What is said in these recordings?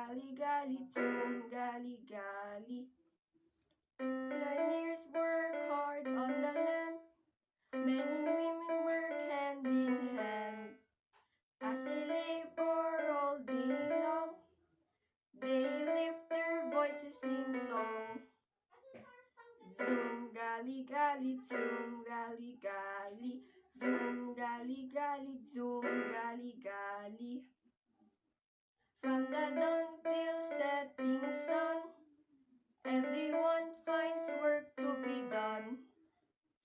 gali gali, zum gali gali. Pioneers work hard on the land. Many women work hand in hand. As they labor all day long, they lift their voices in song. Zum gali gali, zum gali gali, zum gali gali, zum gali gali. From the dawn till setting sun, everyone finds work to be done.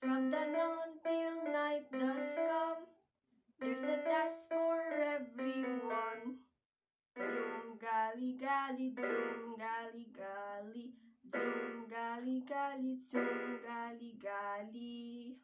From the dawn till night does come, there's a task for everyone. Zum gali gali, zum gali gali, zum gali gali, zum gali gali.